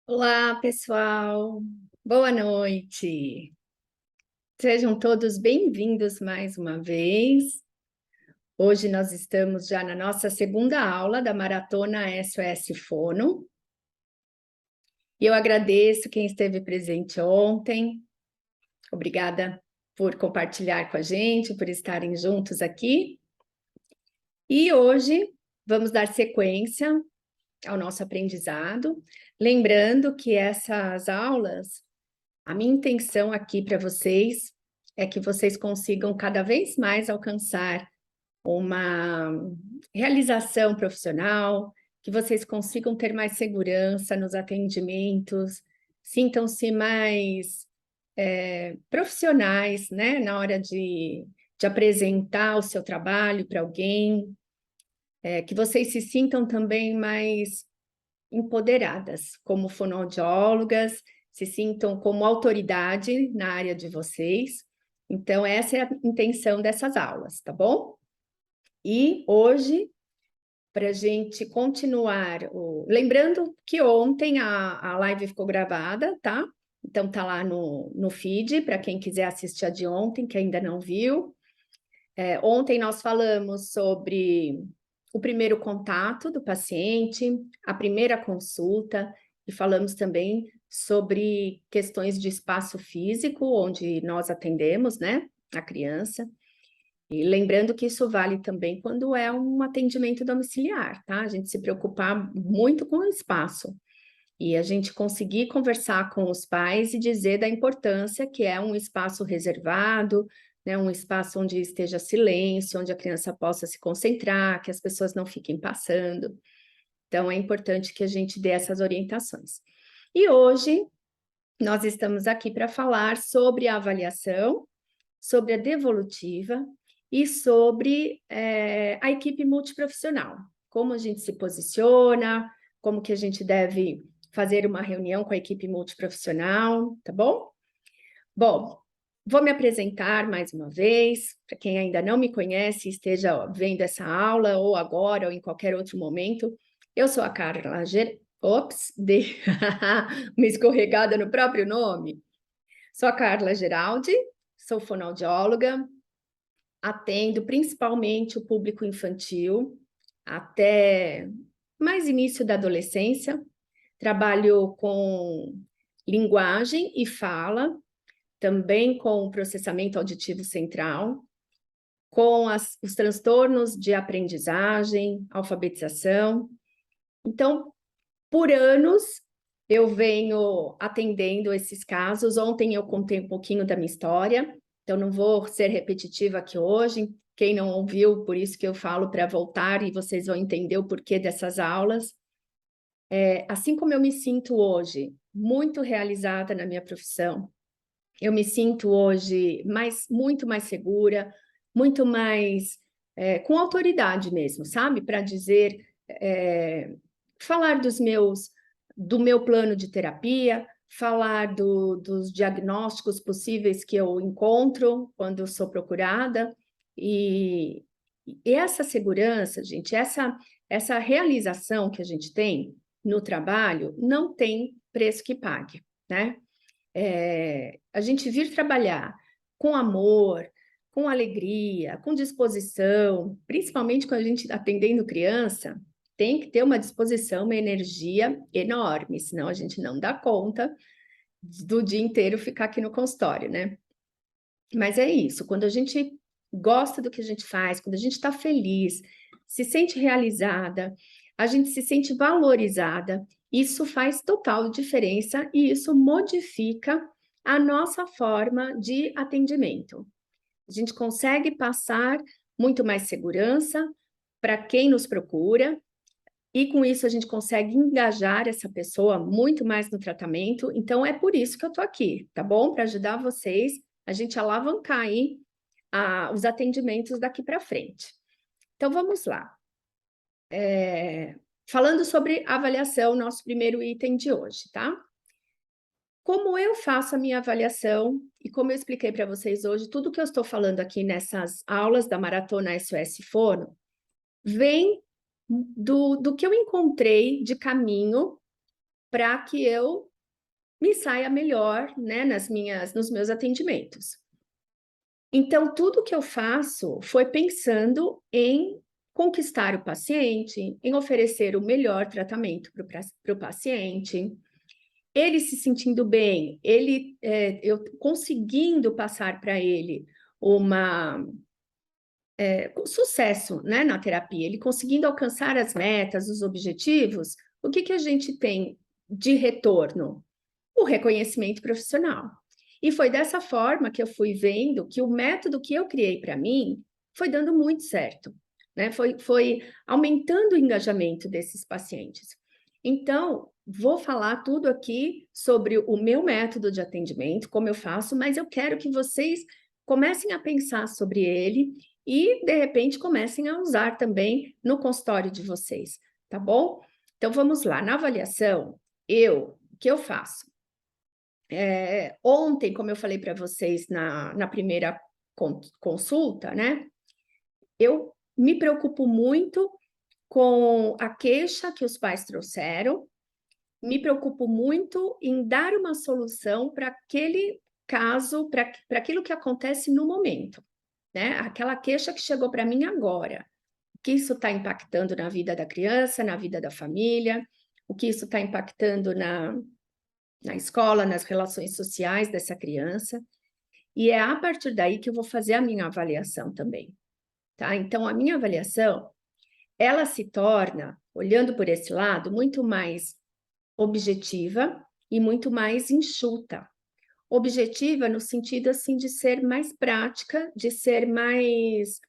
Olá, pessoal. Boa noite. Sejam todos bem-vindos mais uma vez. Hoje nós estamos já na nossa segunda aula da Maratona SOS Fono. E eu agradeço quem esteve presente ontem. Obrigada por compartilhar com a gente, por estarem juntos aqui. E hoje vamos dar sequência ao nosso aprendizado, lembrando que essas aulas, a minha intenção aqui para vocês é que vocês consigam cada vez mais alcançar uma realização profissional, que vocês consigam ter mais segurança nos atendimentos, sintam-se mais profissionais, né, na hora de apresentar o seu trabalho para alguém, que vocês se sintam também mais empoderadas como fonoaudiólogas, se sintam como autoridade na área de vocês. Então, essa é a intenção dessas aulas, tá bom? E hoje, para a gente continuar, lembrando que ontem a live ficou gravada, tá? Então, tá lá no feed, para quem quiser assistir a de ontem, que ainda não viu. Ontem nós falamos sobre o primeiro contato do paciente, a primeira consulta, e falamos também sobre questões de espaço físico, onde nós atendemos, né, a criança. E lembrando que isso vale também quando é um atendimento domiciliar, tá? A gente se preocupar muito com o espaço. E a gente conseguir conversar com os pais e dizer da importância que é um espaço reservado, né, um espaço onde esteja silêncio, onde a criança possa se concentrar, que as pessoas não fiquem passando. Então, é importante que a gente dê essas orientações. E hoje, nós estamos aqui para falar sobre a avaliação, sobre a devolutiva e sobre a equipe multiprofissional. Como a gente se posiciona, como que a gente deve fazer uma reunião com a equipe multiprofissional, tá bom? Bom, vou me apresentar mais uma vez, para quem ainda não me conhece, esteja vendo essa aula, ou agora, ou em qualquer outro momento. Eu sou a Carla Ops, dei uma escorregada no próprio nome. Sou a Carla Geraldi, sou fonoaudióloga, atendo principalmente o público infantil, até mais início da adolescência. Trabalho com linguagem e fala, também com processamento auditivo central, com os transtornos de aprendizagem, alfabetização. Então, por anos, eu venho atendendo esses casos. Ontem eu contei um pouquinho da minha história, então não vou ser repetitiva aqui hoje. Quem não ouviu, por isso que eu falo para voltar e vocês vão entender o porquê dessas aulas. Assim como eu me sinto hoje muito realizada na minha profissão, eu me sinto hoje muito mais segura, muito mais com autoridade mesmo, sabe? Para dizer, falar do meu plano de terapia, falar dos diagnósticos possíveis que eu encontro quando eu sou procurada. E essa segurança, gente, essa realização que a gente tem no trabalho não tem preço que pague, né? A gente vir trabalhar com amor, com alegria, com disposição, principalmente quando a gente está atendendo criança, tem que ter uma disposição, uma energia enorme, senão a gente não dá conta do dia inteiro ficar aqui no consultório, né? Mas é isso, quando a gente gosta do que a gente faz, quando a gente está feliz, se sente realizada, a gente se sente valorizada, isso faz total diferença e isso modifica a nossa forma de atendimento. A gente consegue passar muito mais segurança para quem nos procura, e com isso a gente consegue engajar essa pessoa muito mais no tratamento. Então é por isso que eu estou aqui, tá bom? Para ajudar vocês a gente alavancar aí os atendimentos daqui para frente. Então vamos lá. Falando sobre avaliação, nosso primeiro item de hoje, tá? como eu faço a minha avaliação e como eu expliquei para vocês hoje, tudo que eu estou falando aqui nessas aulas da Maratona SOS Fono vem do que eu encontrei de caminho para que eu me saia melhor, né, nos meus atendimentos. Então, tudo que eu faço foi pensando em conquistar o paciente, em oferecer o melhor tratamento para o paciente, ele se sentindo bem, eu conseguindo passar para ele sucesso, né, na terapia, ele conseguindo alcançar as metas, os objetivos, o que a gente tem de retorno? O reconhecimento profissional. E foi dessa forma que eu fui vendo que o método que eu criei para mim foi dando muito certo, né? Foi aumentando o engajamento desses pacientes. Então, vou falar tudo aqui sobre o meu método de atendimento, como eu faço, mas eu quero que vocês comecem a pensar sobre ele e, de repente, comecem a usar também no consultório de vocês, tá bom? Então, vamos lá. Na avaliação, o que eu faço? Ontem, como eu falei para vocês na primeira consulta, né? Eu me preocupo muito com a queixa que os pais trouxeram, me preocupo muito em dar uma solução para aquele caso, para aquilo que acontece no momento, né? Aquela queixa que chegou para mim agora. O que isso está impactando na vida da criança, na vida da família, o que isso está impactando na escola, nas relações sociais dessa criança, e é a partir daí que eu vou fazer a minha avaliação também, tá? Então, a minha avaliação, ela se torna, olhando por esse lado, muito mais objetiva e muito mais enxuta. Objetiva no sentido, assim, de ser mais prática, de ser mais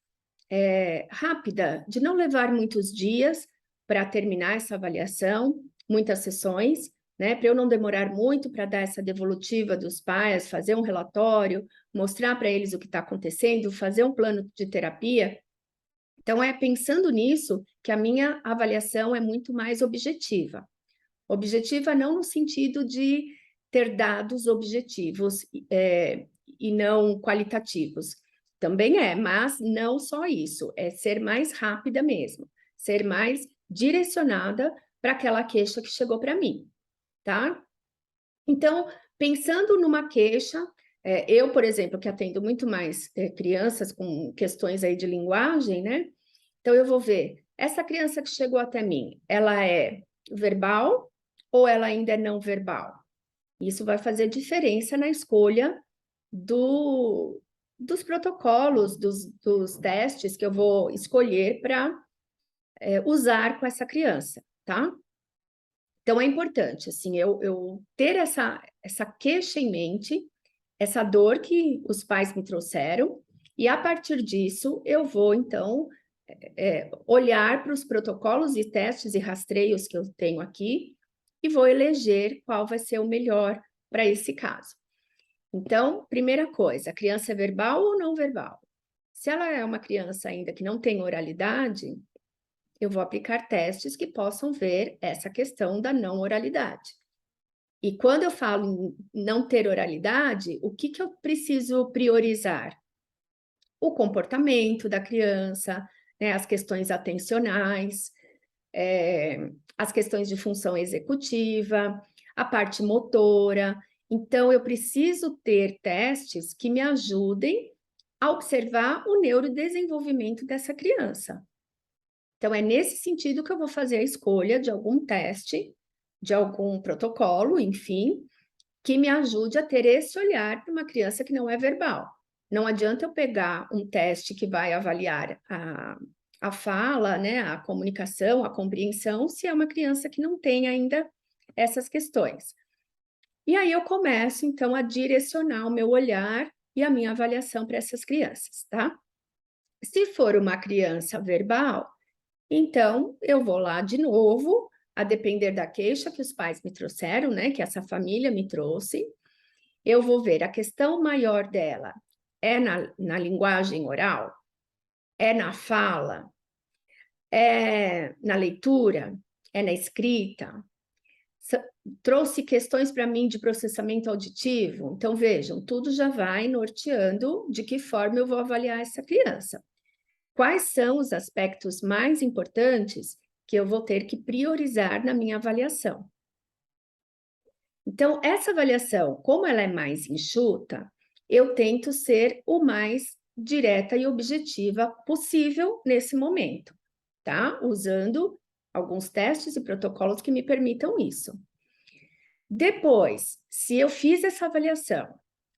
rápida, de não levar muitos dias para terminar essa avaliação, muitas sessões, né? Para eu não demorar muito para dar essa devolutiva dos pais, fazer um relatório, mostrar para eles o que está acontecendo, fazer um plano de terapia. Então, é pensando nisso que a minha avaliação é muito mais objetiva. Objetiva não no sentido de ter dados objetivos e não qualitativos. Também mas não só isso, é ser mais rápida mesmo, ser mais direcionada para aquela queixa que chegou para mim, tá? Então, pensando numa queixa, eu, por exemplo, que atendo muito mais crianças com questões aí de linguagem, né? Então, eu vou ver, essa criança que chegou até mim, ela é verbal ou ela ainda é não verbal? Isso vai fazer diferença na escolha dos protocolos, dos testes que eu vou escolher para usar com essa criança, tá? Então, é importante, assim, eu ter essa queixa em mente, essa dor que os pais me trouxeram, e a partir disso, eu vou, então, olhar para os protocolos e testes e rastreios que eu tenho aqui, e vou eleger qual vai ser o melhor para esse caso. Então, primeira coisa, a criança é verbal ou não verbal? Se ela é uma criança ainda que não tem oralidade, eu vou aplicar testes que possam ver essa questão da não oralidade. E quando eu falo em não ter oralidade, o que eu preciso priorizar? O comportamento da criança, né, as questões atencionais, as questões de função executiva, a parte motora. Então, eu preciso ter testes que me ajudem a observar o neurodesenvolvimento dessa criança. Então, é nesse sentido que eu vou fazer a escolha de algum teste, de algum protocolo, enfim, que me ajude a ter esse olhar para uma criança que não é verbal. Não adianta eu pegar um teste que vai avaliar a fala, né, a comunicação, a compreensão, se é uma criança que não tem ainda essas questões. E aí eu começo, então, a direcionar o meu olhar e a minha avaliação para essas crianças, tá? Se for uma criança verbal, então eu vou lá de novo, a depender da queixa que os pais me trouxeram, né, que essa família me trouxe, eu vou ver a questão maior dela é na linguagem oral, é na fala, é na leitura, é na escrita. trouxe questões para mim de processamento auditivo. Então, vejam, tudo já vai norteando de que forma eu vou avaliar essa criança. Quais são os aspectos mais importantes que eu vou ter que priorizar na minha avaliação? Então, essa avaliação, como ela é mais enxuta, eu tento ser o mais direta e objetiva possível nesse momento, tá? Usando alguns testes e protocolos que me permitam isso. Depois, se eu fiz essa avaliação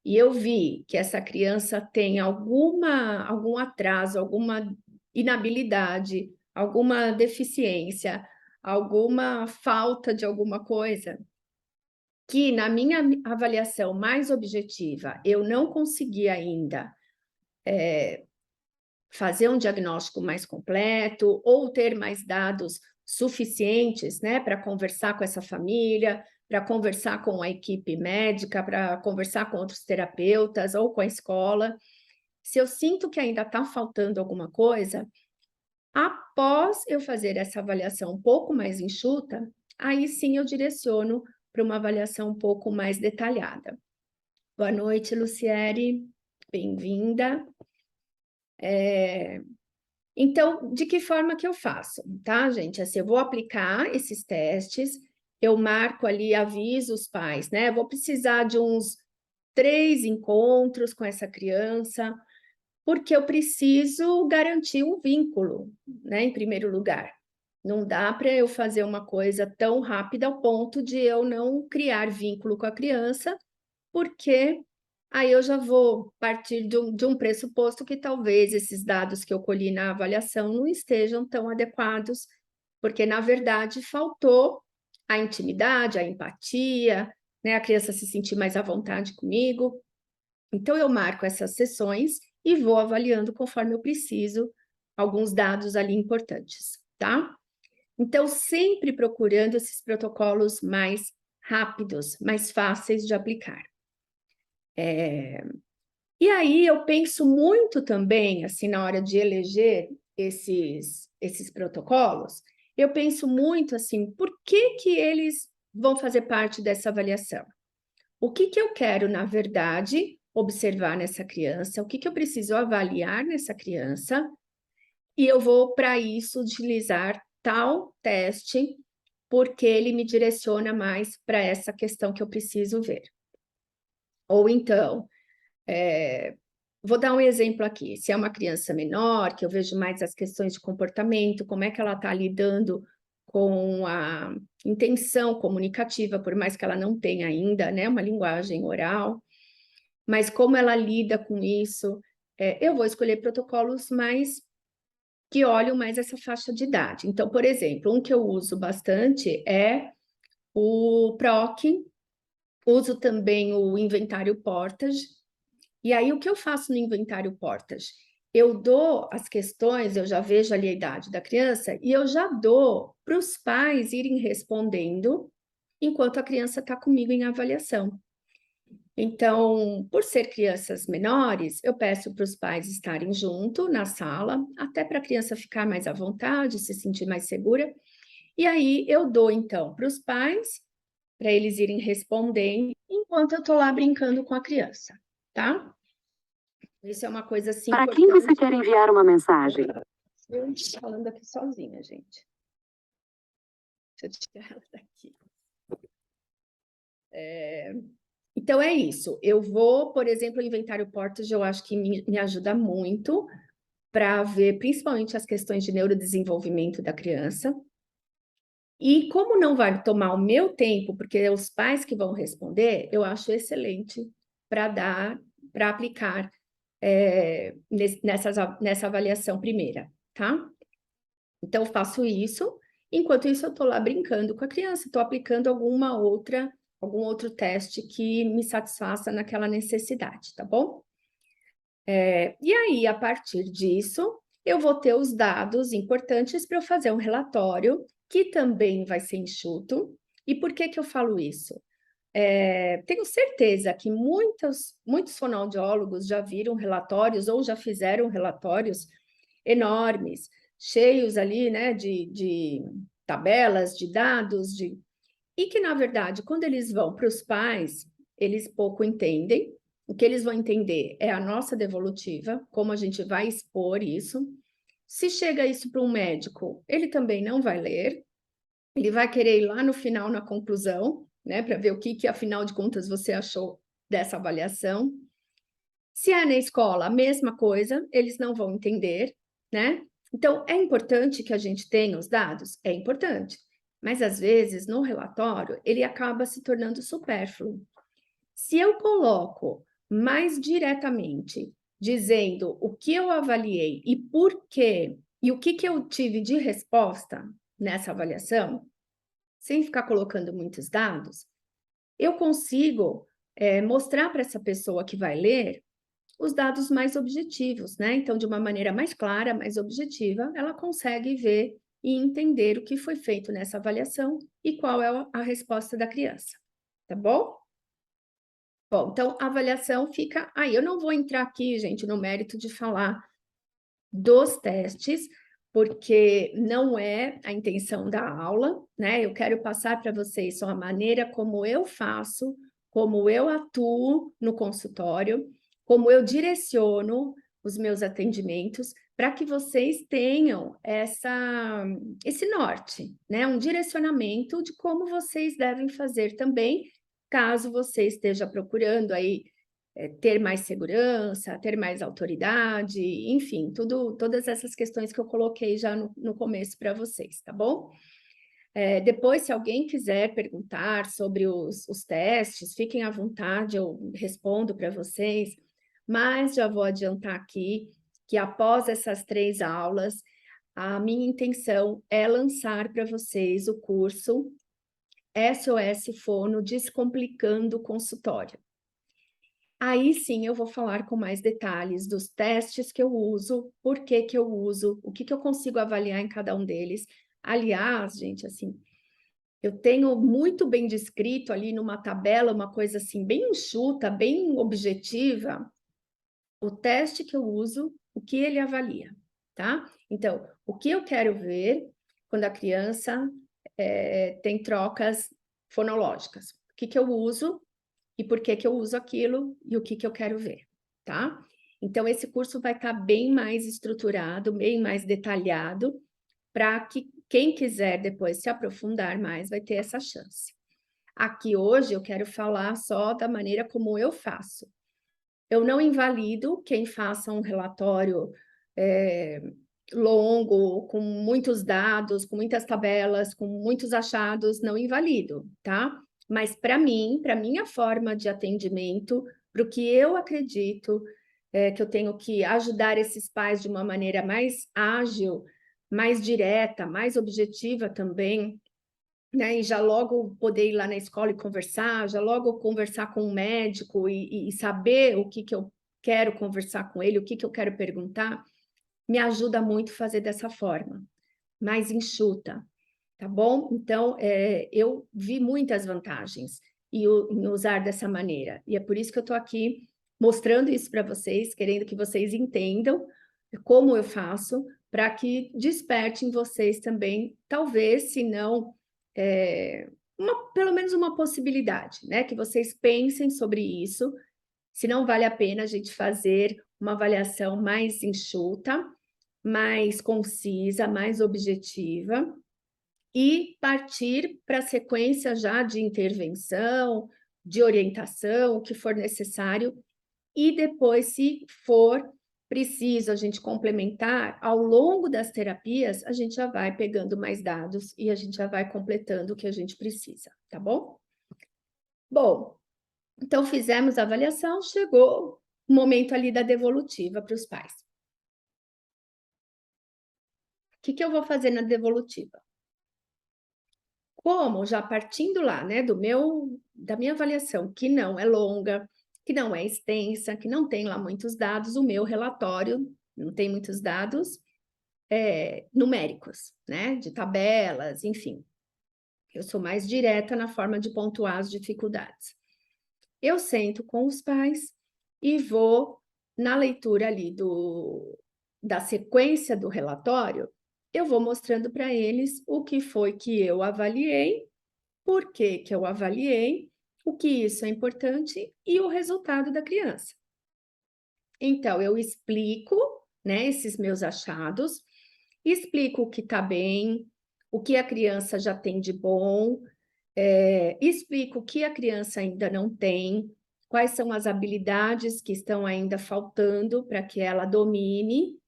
e eu vi que essa criança tem algum atraso, alguma inabilidade, alguma deficiência, alguma falta de alguma coisa, que na minha avaliação mais objetiva eu não consegui ainda fazer um diagnóstico mais completo ou ter mais dados suficientes, né, para conversar com essa família, para conversar com a equipe médica, para conversar com outros terapeutas ou com a escola. Se eu sinto que ainda está faltando alguma coisa, após eu fazer essa avaliação um pouco mais enxuta, aí sim eu direciono para uma avaliação um pouco mais detalhada. Boa noite, Luciere, bem-vinda. Então, de que forma que eu faço, tá, gente? Assim, eu vou aplicar esses testes, eu marco ali, aviso os pais, né? Vou precisar de uns 3 encontros com essa criança, porque eu preciso garantir um vínculo, né, em primeiro lugar. Não dá para eu fazer uma coisa tão rápida ao ponto de eu não criar vínculo com a criança, porque aí eu já vou partir de um pressuposto que talvez esses dados que eu colhi na avaliação não estejam tão adequados, porque, na verdade, faltou a intimidade, a empatia, né, a criança se sentir mais à vontade comigo. Então, eu marco essas sessões e vou avaliando conforme eu preciso alguns dados ali importantes, tá? Então, sempre procurando esses protocolos mais rápidos, mais fáceis de aplicar. E aí eu penso muito também, assim, na hora de eleger esses protocolos, eu penso muito assim, por que que eles vão fazer parte dessa avaliação? O que que eu quero, na verdade, observar nessa criança? O que que eu preciso avaliar nessa criança? E eu vou, para isso, utilizar tal teste, porque ele me direciona mais para essa questão que eu preciso ver. Ou então, vou dar um exemplo aqui. Se é uma criança menor, que eu vejo mais as questões de comportamento, como é que ela está lidando com a intenção comunicativa, por mais que ela não tenha ainda, né, uma linguagem oral, mas como ela lida com isso, eu vou escolher protocolos mais que olham mais essa faixa de idade. Então, por exemplo, um que eu uso bastante é o PROC, uso também o inventário Portage. E aí, o que eu faço no inventário Portage? Eu dou as questões, eu já vejo ali a idade da criança, e eu já dou para os pais irem respondendo enquanto a criança está comigo em avaliação. Então, por ser crianças menores, eu peço para os pais estarem junto na sala, até para a criança ficar mais à vontade, se sentir mais segura. E aí eu dou, então, para os pais, para eles irem respondendo, enquanto eu estou lá brincando com a criança, tá? Isso é uma coisa assim. Para quem você quer enviar uma mensagem? Eu estou falando aqui sozinha, gente. Deixa eu tirar ela daqui. Então, é isso. Eu vou, por exemplo, o inventário Portage, eu acho que me ajuda muito para ver principalmente as questões de neurodesenvolvimento da criança. E como não vai tomar o meu tempo, porque é os pais que vão responder, eu acho excelente para aplicar nessa avaliação primeira, tá? Então, eu faço isso. Enquanto isso, eu estou lá brincando com a criança, estou aplicando algum outro teste que me satisfaça naquela necessidade, tá bom? E aí, a partir disso, eu vou ter os dados importantes para eu fazer um relatório, que também vai ser enxuto. E por que que eu falo isso? Tenho certeza que muitos fonoaudiólogos já viram relatórios ou já fizeram relatórios enormes, cheios ali, né, de tabelas, de dados, e que, na verdade, quando eles vão para os pais, eles pouco entendem. O que eles vão entender é a nossa devolutiva, como a gente vai expor isso. Se chega isso para um médico, ele também não vai ler, ele vai querer ir lá no final, na conclusão, né, para ver o que, afinal de contas, você achou dessa avaliação. Se é na escola, a mesma coisa, eles não vão entender, né? Então, é importante que a gente tenha os dados? É importante. Mas, às vezes, no relatório, ele acaba se tornando supérfluo. Se eu coloco mais diretamente, dizendo o que eu avaliei e por quê, e o que eu tive de resposta nessa avaliação, sem ficar colocando muitos dados, eu consigo mostrar para essa pessoa que vai ler os dados mais objetivos, né? Então, de uma maneira mais clara, mais objetiva, ela consegue ver e entender o que foi feito nessa avaliação e qual é a resposta da criança, tá bom? Bom, então a avaliação fica aí. Eu não vou entrar aqui, gente, no mérito de falar dos testes, porque não é a intenção da aula, né? Eu quero passar para vocês só a maneira como eu faço, como eu atuo no consultório, como eu direciono os meus atendimentos, para que vocês tenham esse norte, né? Um direcionamento de como vocês devem fazer também, caso você esteja procurando aí ter mais segurança, ter mais autoridade, enfim, todas essas questões que eu coloquei já no começo para vocês, tá bom? Depois, se alguém quiser perguntar sobre os testes, fiquem à vontade, eu respondo para vocês, mas já vou adiantar aqui que após essas 3 aulas, a minha intenção é lançar para vocês o curso SOS Fono Descomplicando o Consultório. Aí sim eu vou falar com mais detalhes dos testes que eu uso, por que que eu uso, o que que eu consigo avaliar em cada um deles. Aliás, gente, assim, eu tenho muito bem descrito ali numa tabela, uma coisa assim, bem enxuta, bem objetiva, o teste que eu uso, o que ele avalia, tá? Então, o que eu quero ver quando a criança tem trocas fonológicas? O que que eu uso e por que que eu uso aquilo e o que que eu quero ver, tá? Então, esse curso vai estar bem mais estruturado, bem mais detalhado, para que quem quiser depois se aprofundar mais vai ter essa chance. Aqui hoje eu quero falar só da maneira como eu faço. Eu não invalido quem faça um relatório longo, com muitos dados, com muitas tabelas, com muitos achados, não invalido, tá? Mas para mim, para minha forma de atendimento, para o que eu acredito que eu tenho que ajudar esses pais de uma maneira mais ágil, mais direta, mais objetiva também, né? E já logo poder ir lá na escola e conversar, já logo conversar com o médico e saber o que eu quero conversar com ele, o que eu quero perguntar, me ajuda muito fazer dessa forma, mais enxuta, tá bom? Então, eu vi muitas vantagens em usar dessa maneira, e é por isso que eu estou aqui mostrando isso para vocês, querendo que vocês entendam como eu faço, para que desperte em vocês também, talvez, se não, pelo menos uma possibilidade, né? Que vocês pensem sobre isso, se não vale a pena a gente fazer uma avaliação mais enxuta, mais concisa, mais objetiva, e partir para a sequência já de intervenção, de orientação, o que for necessário, e depois, se for preciso a gente complementar, ao longo das terapias, a gente já vai pegando mais dados e a gente já vai completando o que a gente precisa, tá bom? Bom, então fizemos a avaliação, chegou o momento ali da devolutiva para os pais. O que eu vou fazer na devolutiva? Como já partindo lá, né, da minha avaliação, que não é longa, que não é extensa, que não tem lá muitos dados, o meu relatório não tem muitos dados numéricos, né, de tabelas, enfim. Eu sou mais direta na forma de pontuar as dificuldades. Eu sento com os pais e vou na leitura ali da sequência do relatório, eu vou mostrando para eles o que foi que eu avaliei, por que que eu avaliei, o que isso é importante e o resultado da criança. Então, eu explico, né, esses meus achados, explico o que está bem, o que a criança já tem de bom, explico o que a criança ainda não tem, quais são as habilidades que estão ainda faltando para que ela domine,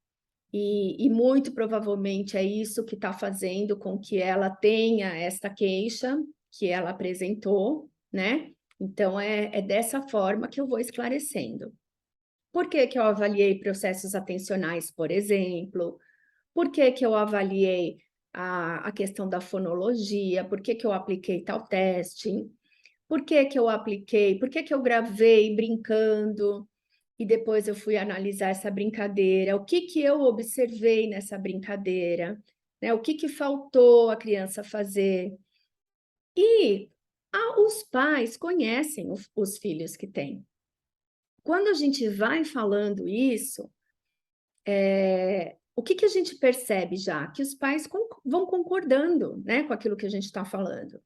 e muito provavelmente é isso que está fazendo com que ela tenha esta queixa que ela apresentou, né? Então, é dessa forma que eu vou esclarecendo. Por que que eu avaliei processos atencionais, por exemplo? Por que que eu avaliei a questão da fonologia? Por que que eu apliquei tal teste? Por que que eu apliquei? Por que que eu gravei brincando e depois eu fui analisar essa brincadeira? O que que eu observei nessa brincadeira? Né? O que que faltou a criança fazer? E os pais conhecem os filhos que têm. Quando a gente vai falando isso, o que que a gente percebe já? Que os pais vão concordando, né, com aquilo que a gente está falando.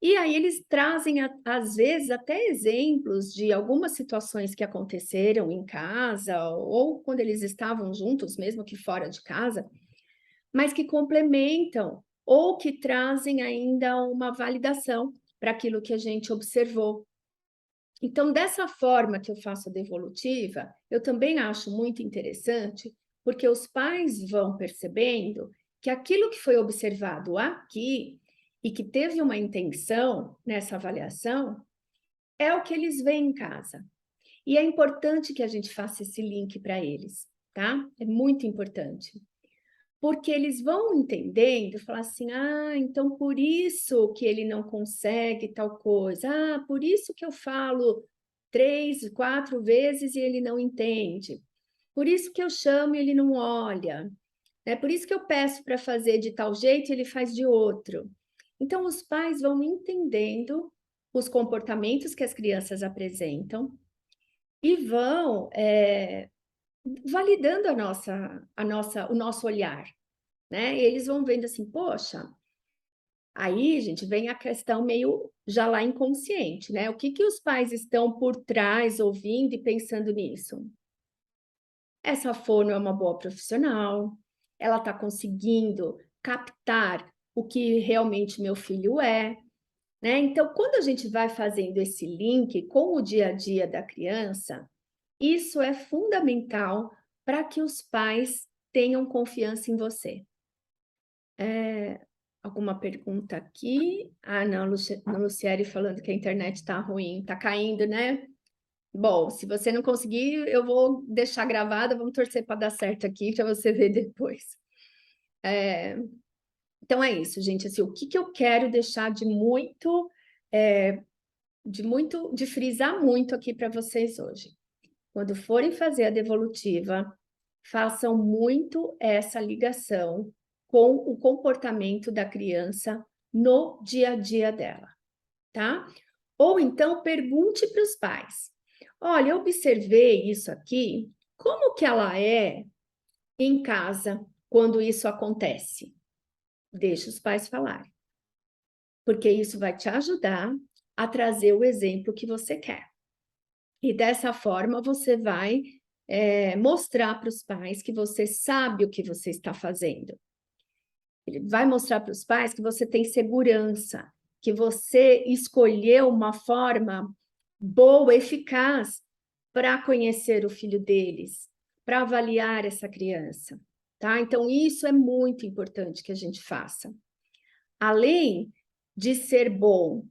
E aí eles trazem, às vezes, até exemplos de algumas situações que aconteceram em casa, ou quando eles estavam juntos, mesmo que fora de casa, mas que complementam, ou que trazem ainda uma validação para aquilo que a gente observou. Então, dessa forma que eu faço a devolutiva, eu também acho muito interessante, porque os pais vão percebendo que aquilo que foi observado aqui e que teve uma intenção nessa avaliação é o que eles veem em casa. E é importante que a gente faça esse link para eles, tá? É muito importante. Porque eles vão entendendo, falar assim, então por isso que ele não consegue tal coisa, por isso que eu falo 3, 4 vezes e ele não entende, por isso que eu chamo e ele não olha, né? Por isso que eu peço para fazer de tal jeito e ele faz de outro. Então, os pais vão entendendo os comportamentos que as crianças apresentam e vão validando o nosso olhar, né? E eles vão vendo assim, poxa, aí, gente, vem a questão meio já lá inconsciente, né? O que que os pais estão por trás ouvindo e pensando nisso? Essa fono é uma boa profissional, ela está conseguindo captar o que realmente meu filho é, né? Então, quando a gente vai fazendo esse link com o dia a dia da criança, isso é fundamental para que os pais tenham confiança em você. Alguma pergunta aqui? Não, Luciere falando que a internet está ruim, está caindo, né? Bom, se você não conseguir, eu vou deixar gravada, vamos torcer para dar certo aqui, para você ver depois. Então é isso, gente. Assim, o que que eu quero deixar de frisar muito aqui para vocês hoje? Quando forem fazer a devolutiva, façam muito essa ligação com o comportamento da criança no dia a dia dela, tá? Ou então pergunte para os pais: olha, eu observei isso aqui, como que ela é em casa quando isso acontece? Deixa os pais falarem, porque isso vai te ajudar a trazer o exemplo que você quer. E dessa forma você vai mostrar para os pais que você sabe o que você está fazendo. Ele vai mostrar para os pais que você tem segurança, que você escolheu uma forma boa, eficaz para conhecer o filho deles, para avaliar essa criança, tá? Então, isso é muito importante que a gente faça. Além de ser bom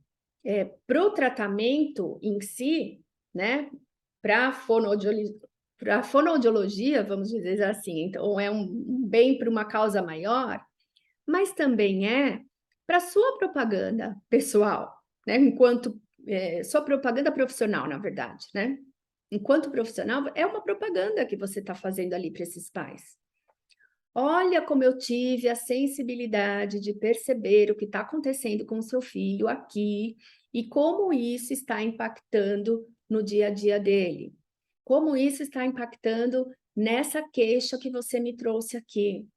para o tratamento em si, né? Para a fonoaudiologia, vamos dizer assim, então é um bem para uma causa maior, mas também é para sua propaganda pessoal, né? Enquanto sua propaganda profissional, na verdade, né? Enquanto profissional, é uma propaganda que você está fazendo ali para esses pais. Olha como eu tive a sensibilidade de perceber o que está acontecendo com o seu filho aqui e como isso está impactando no dia a dia dele. Como isso está impactando nessa queixa que você me trouxe aqui,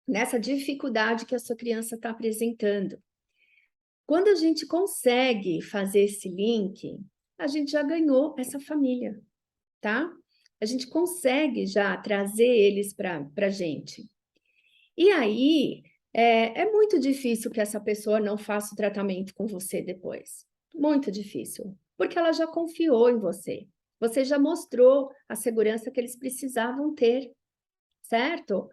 nessa dificuldade que a sua criança está apresentando. Quando a gente consegue fazer esse link, a gente já ganhou essa família, tá? A gente consegue já trazer eles para a gente. E aí, é muito difícil que essa pessoa não faça o tratamento com você depois. Muito difícil, porque ela já confiou em você. Você já mostrou a segurança que eles precisavam ter, certo?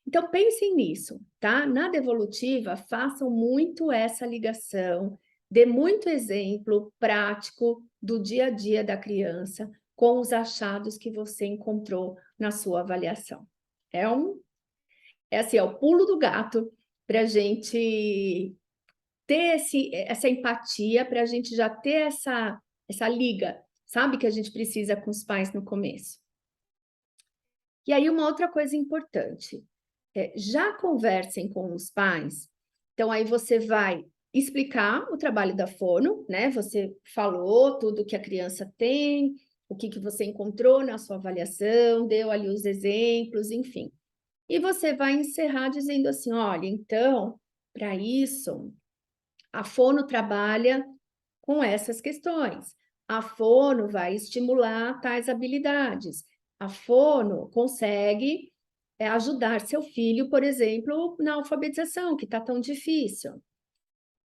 Então, pensem nisso, tá? Na devolutiva, façam muito essa ligação, dê muito exemplo prático do dia a dia da criança com os achados que você encontrou na sua avaliação. É assim, é o pulo do gato para a gente ter essa empatia, para a gente já ter essa liga, sabe, que a gente precisa com os pais no começo. E aí, uma outra coisa importante, já conversem com os pais, então aí você vai explicar o trabalho da fono, né? Você falou tudo que a criança tem, o que você encontrou na sua avaliação, deu ali os exemplos, enfim. E você vai encerrar dizendo assim: olha, então, para isso, a fono trabalha com essas questões. A fono vai estimular tais habilidades. A fono consegue ajudar seu filho, por exemplo, na alfabetização, que está tão difícil.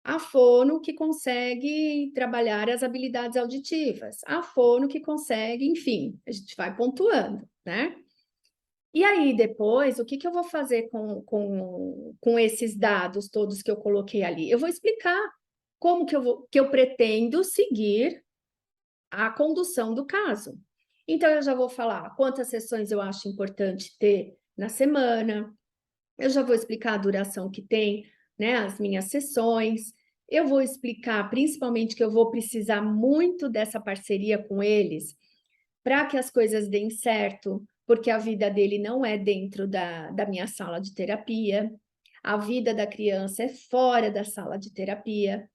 A fono que consegue trabalhar as habilidades auditivas. A fono que consegue, enfim, a gente vai pontuando, né? E aí, depois, o que eu vou fazer com esses dados todos que eu coloquei ali? Eu vou explicar como que eu pretendo seguir a condução do caso. Então, eu já vou falar quantas sessões eu acho importante ter na semana, eu já vou explicar a duração que tem, né, as minhas sessões, eu vou explicar principalmente que eu vou precisar muito dessa parceria com eles para que as coisas deem certo, porque a vida dele não é dentro da minha sala de terapia, a vida da criança é fora da sala de terapia.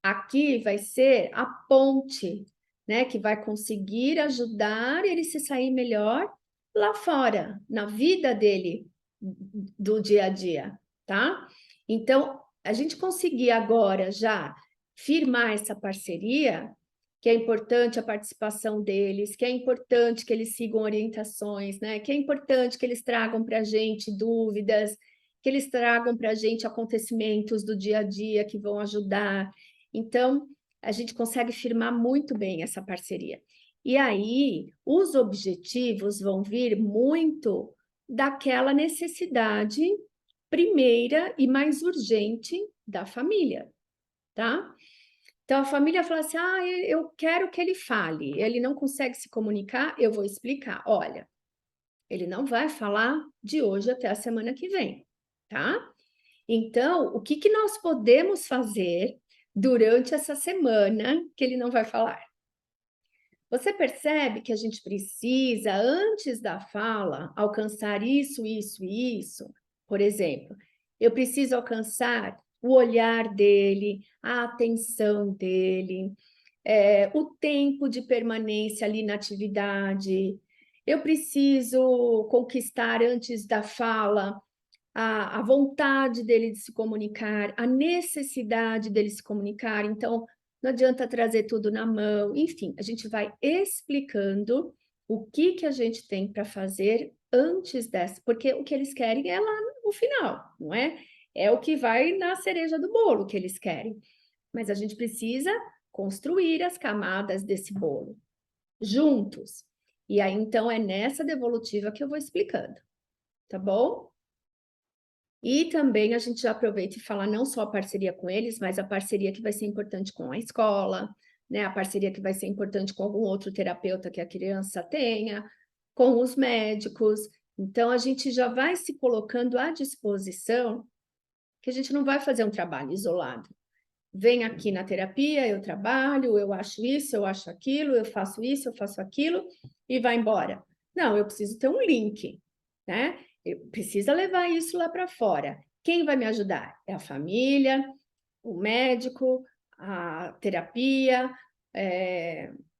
Aqui vai ser a ponte, né, que vai conseguir ajudar ele se sair melhor lá fora, na vida dele do dia a dia, tá? Então, a gente conseguir agora já firmar essa parceria, que é importante a participação deles, que é importante que eles sigam orientações, né? Que é importante que eles tragam para a gente dúvidas, que eles tragam para a gente acontecimentos do dia a dia que vão ajudar. Então, a gente consegue firmar muito bem essa parceria. E aí, os objetivos vão vir muito daquela necessidade primeira e mais urgente da família, tá? Então, a família fala assim, eu quero que ele fale, ele não consegue se comunicar, eu vou explicar. Olha, ele não vai falar de hoje até a semana que vem, tá? Então, o que nós podemos fazer durante essa semana que ele não vai falar? Você percebe que a gente precisa, antes da fala, alcançar isso, isso e isso? Por exemplo, eu preciso alcançar o olhar dele, a atenção dele, o tempo de permanência ali na atividade. Eu preciso conquistar antes da fala a vontade dele de se comunicar, a necessidade dele se comunicar. Então, não adianta trazer tudo na mão. Enfim, a gente vai explicando o que a gente tem para fazer antes dessa, porque o que eles querem é lá no final, não é? É o que vai na cereja do bolo que eles querem. Mas a gente precisa construir as camadas desse bolo juntos. E aí, então, é nessa devolutiva que eu vou explicando, tá bom? E também a gente já aproveita e fala não só a parceria com eles, mas a parceria que vai ser importante com a escola, né? A parceria que vai ser importante com algum outro terapeuta que a criança tenha, com os médicos. Então, a gente já vai se colocando à disposição, que a gente não vai fazer um trabalho isolado. Vem aqui na terapia, eu trabalho, eu acho isso, eu acho aquilo, eu faço isso, eu faço aquilo, e vai embora. Não, eu preciso ter um link, né? Precisa levar isso lá para fora. Quem vai me ajudar? É a família, o médico, a terapia,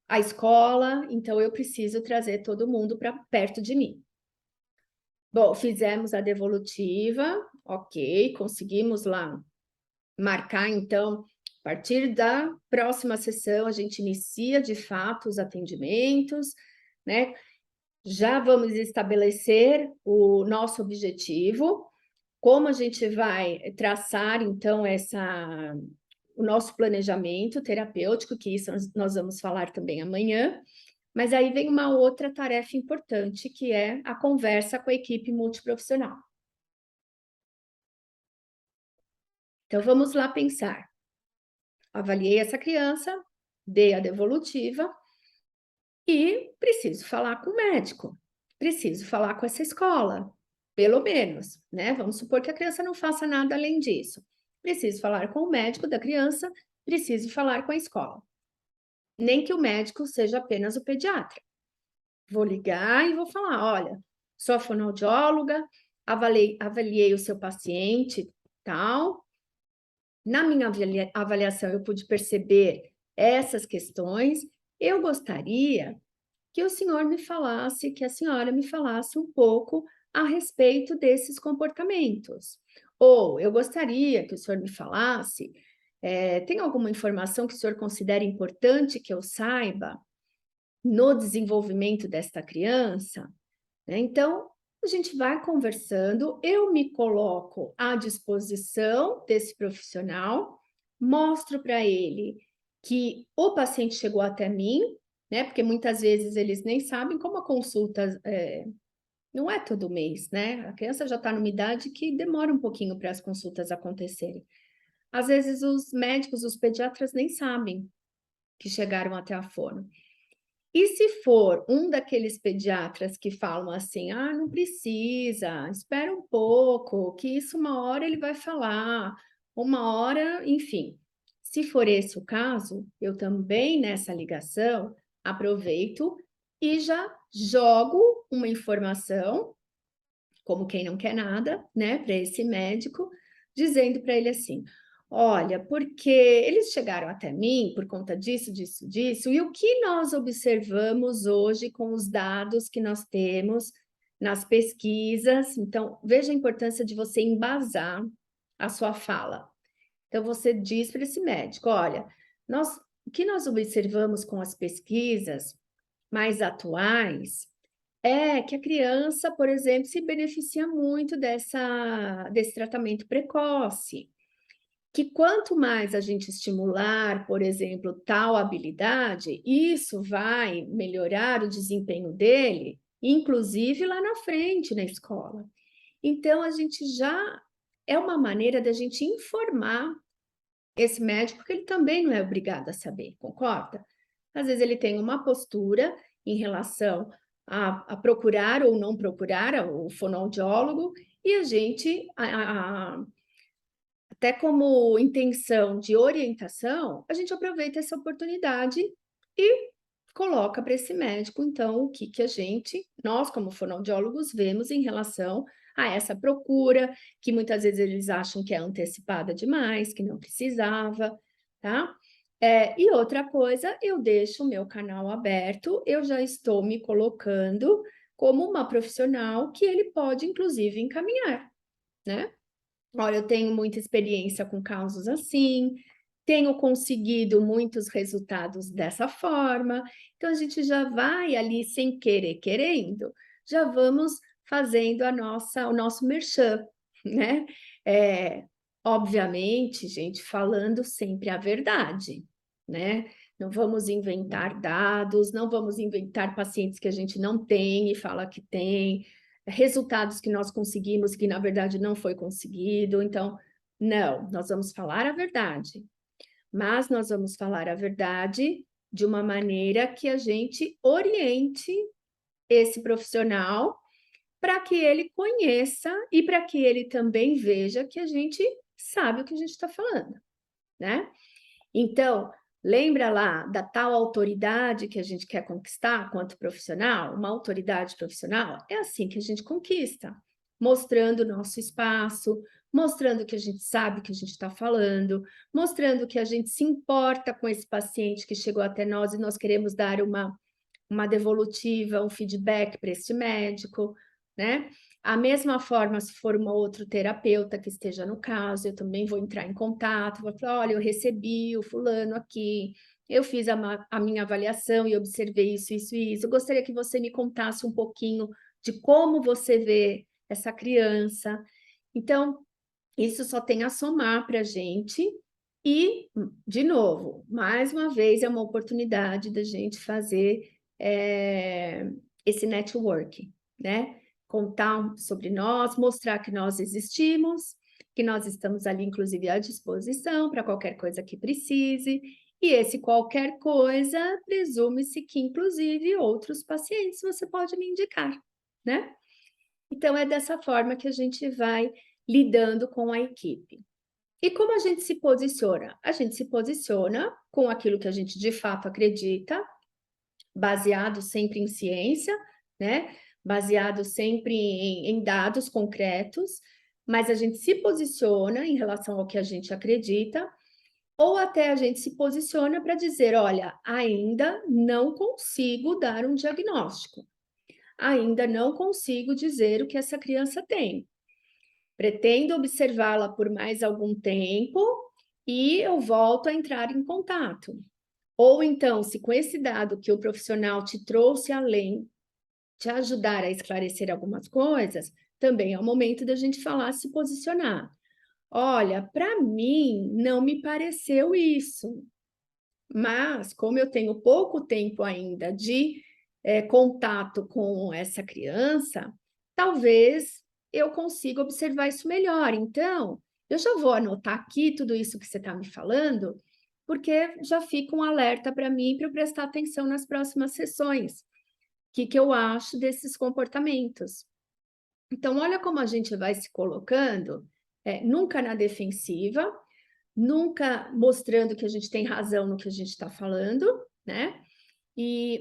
a escola. Então, eu preciso trazer todo mundo para perto de mim. Bom, fizemos a devolutiva, ok, conseguimos lá marcar, então, partir da próxima sessão, a gente inicia, de fato, os atendimentos, né? Já vamos estabelecer o nosso objetivo, como a gente vai traçar, então, o nosso planejamento terapêutico, que isso nós vamos falar também amanhã, mas aí vem uma outra tarefa importante, que é a conversa com a equipe multiprofissional. Então, vamos lá pensar. Avaliei essa criança, dei a devolutiva e preciso falar com o médico, preciso falar com essa escola, pelo menos, né? Vamos supor que a criança não faça nada além disso. Preciso falar com o médico da criança, preciso falar com a escola. Nem que o médico seja apenas o pediatra. Vou ligar e vou falar, olha, sou a fonoaudióloga, avaliei o seu paciente, tal. Na minha avaliação, eu pude perceber essas questões. Eu gostaria que o senhor me falasse, que a senhora me falasse um pouco a respeito desses comportamentos. Ou eu gostaria que o senhor me falasse, tem alguma informação que o senhor considera importante que eu saiba no desenvolvimento desta criança? Né? Então, a gente vai conversando, eu me coloco à disposição desse profissional, mostro para ele que o paciente chegou até mim, né? Porque muitas vezes eles nem sabem como a consulta não é todo mês, né? A criança já está numa idade que demora um pouquinho para as consultas acontecerem. Às vezes os médicos, os pediatras nem sabem que chegaram até a fono. E se for um daqueles pediatras que falam assim, ah, não precisa, espera um pouco, que isso uma hora ele vai falar, uma hora, enfim. Se for esse o caso, eu também nessa ligação aproveito e já jogo uma informação, como quem não quer nada, né, para esse médico, dizendo para ele assim: olha, porque eles chegaram até mim por conta disso, disso, disso, e o que nós observamos hoje com os dados que nós temos nas pesquisas. Então, veja a importância de você embasar a sua fala. Então, você diz para esse médico: olha, o que nós observamos com as pesquisas mais atuais é que a criança, por exemplo, se beneficia muito desse tratamento precoce. Que quanto mais a gente estimular, por exemplo, tal habilidade, isso vai melhorar o desempenho dele, inclusive lá na frente, na escola. Então, a gente já é uma maneira da gente informar esse médico, porque ele também não é obrigado a saber, concorda? Às vezes ele tem uma postura em relação a procurar ou não procurar o fonoaudiólogo, e a gente, até como intenção de orientação, a gente aproveita essa oportunidade e coloca para esse médico, então, o que a gente, nós como fonoaudiólogos, vemos em relação a essa procura, que muitas vezes eles acham que é antecipada demais, que não precisava, tá? E outra coisa, eu deixo o meu canal aberto, eu já estou me colocando como uma profissional que ele pode, inclusive, encaminhar, né? Olha, eu tenho muita experiência com casos assim, tenho conseguido muitos resultados dessa forma, então a gente já vai ali sem querer, querendo, já vamos fazendo o nosso merchan, né? Obviamente, gente, falando sempre a verdade, né? Não vamos inventar dados, não vamos inventar pacientes que a gente não tem e fala que tem, resultados que nós conseguimos que na verdade não foi conseguido. Então, não, nós vamos falar a verdade, mas nós vamos falar a verdade de uma maneira que a gente oriente esse profissional para que ele conheça e para que ele também veja que a gente sabe o que a gente está falando, né? Então, lembra lá da tal autoridade que a gente quer conquistar quanto profissional? Uma autoridade profissional é assim que a gente conquista, mostrando o nosso espaço, mostrando que a gente sabe o que a gente está falando, mostrando que a gente se importa com esse paciente que chegou até nós e nós queremos dar uma devolutiva, um feedback para esse médico, né? A mesma forma, se for uma outra terapeuta que esteja no caso, eu também vou entrar em contato, vou falar, olha, eu recebi o fulano aqui, eu fiz a minha avaliação e observei isso, isso e isso. Eu gostaria que você me contasse um pouquinho de como você vê essa criança. Então, isso só tem a somar para a gente. E, de novo, mais uma vez, é uma oportunidade da gente fazer esse network, né? Contar sobre nós, mostrar que nós existimos, que nós estamos ali, inclusive, à disposição para qualquer coisa que precise. E esse qualquer coisa, presume-se que, inclusive, outros pacientes você pode me indicar, né? Então, é dessa forma que a gente vai lidando com a equipe. E como a gente se posiciona? A gente se posiciona com aquilo que a gente de fato acredita, baseado sempre em ciência, né? Baseado sempre em dados concretos, mas a gente se posiciona em relação ao que a gente acredita, ou até a gente se posiciona para dizer, olha, ainda não consigo dar um diagnóstico, ainda não consigo dizer o que essa criança tem. Pretendo observá-la por mais algum tempo e eu volto a entrar em contato. Ou então, se com esse dado que o profissional te trouxe além, te ajudar a esclarecer algumas coisas, também é o momento da gente falar, se posicionar. Olha, para mim não me pareceu isso, mas como eu tenho pouco tempo ainda de contato com essa criança, talvez eu consiga observar isso melhor. Então, eu já vou anotar aqui tudo isso que você está me falando, porque já fica um alerta para mim para eu prestar atenção nas próximas sessões. O que eu acho desses comportamentos? Então, olha como a gente vai se colocando, nunca na defensiva, nunca mostrando que a gente tem razão no que a gente está falando, né?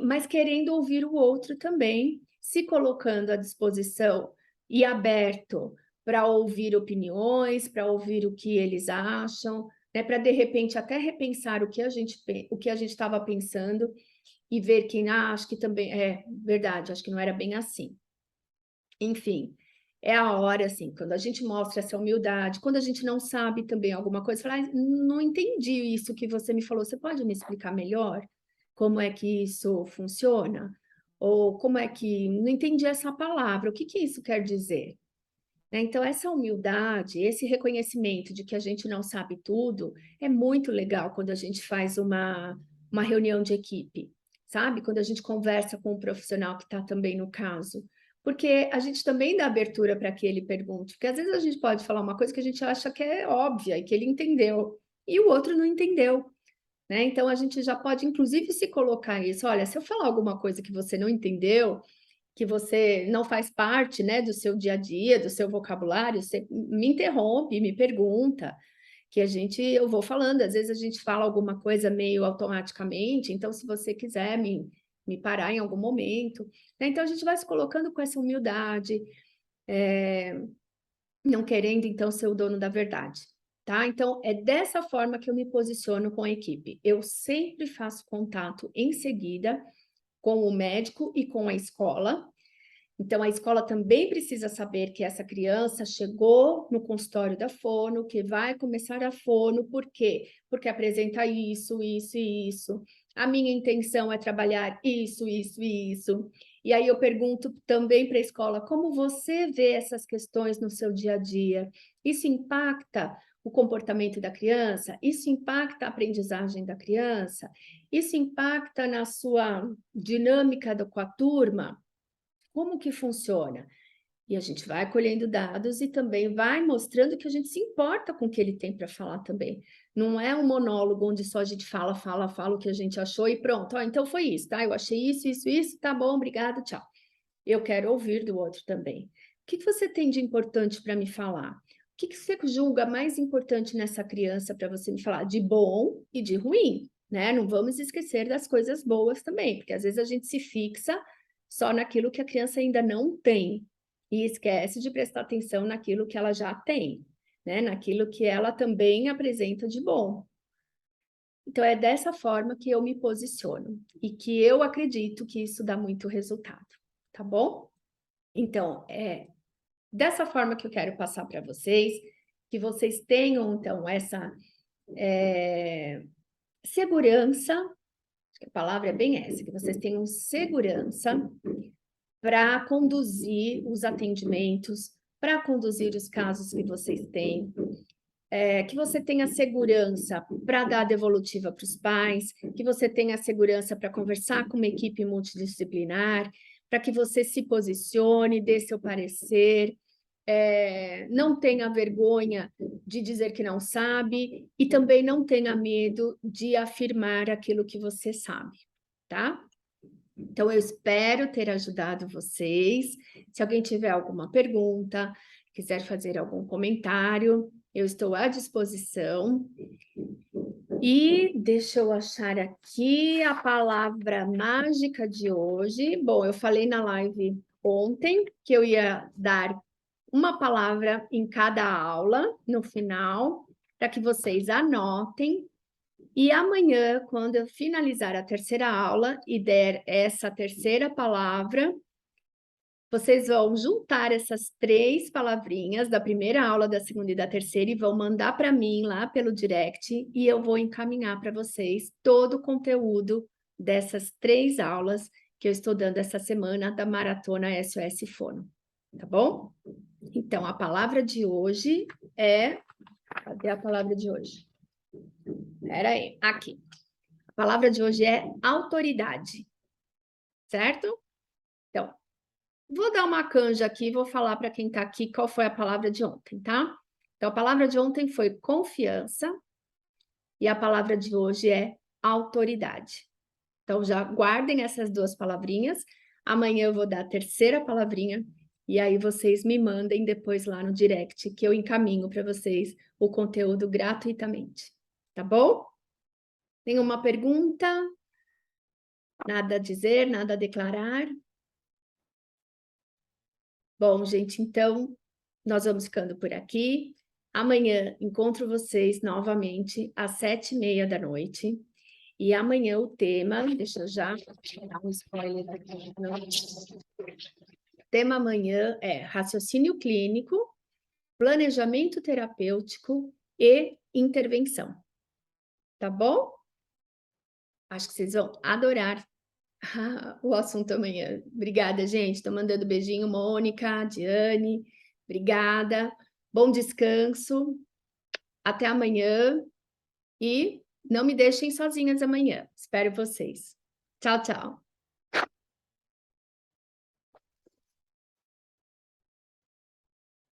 Mas querendo ouvir o outro também, se colocando à disposição e aberto para ouvir opiniões, para ouvir o que eles acham, né? Para de repente até repensar o que a gente estava pensando e ver que acho que também é verdade, acho que não era bem assim. Enfim, é a hora, assim, quando a gente mostra essa humildade, quando a gente não sabe também alguma coisa, falar, não entendi isso que você me falou, você pode me explicar melhor como é que isso funciona? Ou como é que, não entendi essa palavra, o que isso quer dizer? Né? Então, essa humildade, esse reconhecimento de que a gente não sabe tudo, é muito legal quando a gente faz uma reunião de equipe, sabe? Quando a gente conversa com um profissional que está também no caso. Porque a gente também dá abertura para que ele pergunte. Porque às vezes a gente pode falar uma coisa que a gente acha que é óbvia e que ele entendeu, e o outro não entendeu. Né? Então, a gente já pode, inclusive, se colocar nisso. Olha, se eu falar alguma coisa que você não entendeu, que você não faz parte, né, do seu dia a dia, do seu vocabulário, você me interrompe, me pergunta, que eu vou falando, às vezes a gente fala alguma coisa meio automaticamente, então se você quiser me parar em algum momento, né? Então a gente vai se colocando com essa humildade, não querendo então ser o dono da verdade, tá? Então é dessa forma que eu me posiciono com a equipe. Eu sempre faço contato em seguida com o médico e com a escola. Então, a escola também precisa saber que essa criança chegou no consultório da fono, que vai começar a fono, por quê? Porque apresenta isso, isso e isso. A minha intenção é trabalhar isso, isso e isso. E aí eu pergunto também para a escola, como você vê essas questões no seu dia a dia? Isso impacta o comportamento da criança? Isso impacta a aprendizagem da criança? Isso impacta na sua dinâmica com a turma? Como que funciona? E a gente vai colhendo dados e também vai mostrando que a gente se importa com o que ele tem para falar também. Não é um monólogo onde só a gente fala, fala, fala o que a gente achou e pronto. Então foi isso, tá? Eu achei isso, isso, isso, tá bom, obrigada, tchau. Eu quero ouvir do outro também. O que você tem de importante para me falar? O que você julga mais importante nessa criança para você me falar de bom e de ruim, né? Não vamos esquecer das coisas boas também, porque às vezes a gente se fixa só naquilo que a criança ainda não tem e esquece de prestar atenção naquilo que ela já tem, né? Naquilo que ela também apresenta de bom. Então, é dessa forma que eu me posiciono e que eu acredito que isso dá muito resultado, tá bom? Então, dessa forma que eu quero passar para vocês, que vocês tenham, então, essa segurança, acho que a palavra é bem essa, que vocês tenham segurança para conduzir os atendimentos, para conduzir os casos que vocês têm, que você tenha segurança para dar a devolutiva para os pais, que você tenha segurança para conversar com uma equipe multidisciplinar, para que você se posicione, dê seu parecer, não tenha vergonha de dizer que não sabe e também não tenha medo de afirmar aquilo que você sabe, tá? Então, eu espero ter ajudado vocês. Se alguém tiver alguma pergunta, quiser fazer algum comentário, eu estou à disposição. E deixa eu achar aqui a palavra mágica de hoje. Bom, eu falei na live ontem que eu ia dar uma palavra em cada aula, no final, para que vocês anotem. E amanhã, quando eu finalizar a terceira aula e der essa terceira palavra, vocês vão juntar essas 3 palavrinhas da primeira aula, da segunda e da terceira e vão mandar para mim lá pelo direct e eu vou encaminhar para vocês todo o conteúdo dessas 3 aulas que eu estou dando essa semana da Maratona SOS Fono, tá bom? Então, a palavra de hoje é... Cadê a palavra de hoje? Espera aí, aqui. A palavra de hoje é autoridade, certo? Então, vou dar uma canja aqui e vou falar para quem está aqui qual foi a palavra de ontem, tá? Então, a palavra de ontem foi confiança e a palavra de hoje é autoridade. Então, já guardem essas 2 palavrinhas. Amanhã eu vou dar a terceira palavrinha e aí vocês me mandem depois lá no direct que eu encaminho para vocês o conteúdo gratuitamente, tá bom? Nenhuma pergunta? Nada a dizer, nada a declarar? Bom, gente, então nós vamos ficando por aqui. Amanhã encontro vocês novamente às 7h30 da noite. E amanhã o tema, deixa eu já dar um spoiler aqui. O tema amanhã é raciocínio clínico, planejamento terapêutico e intervenção. Tá bom? Acho que vocês vão adorar o assunto amanhã. Obrigada, gente. Estou mandando beijinho, Mônica, Diane. Obrigada. Bom descanso. Até amanhã. E não me deixem sozinhas amanhã. Espero vocês. Tchau, tchau.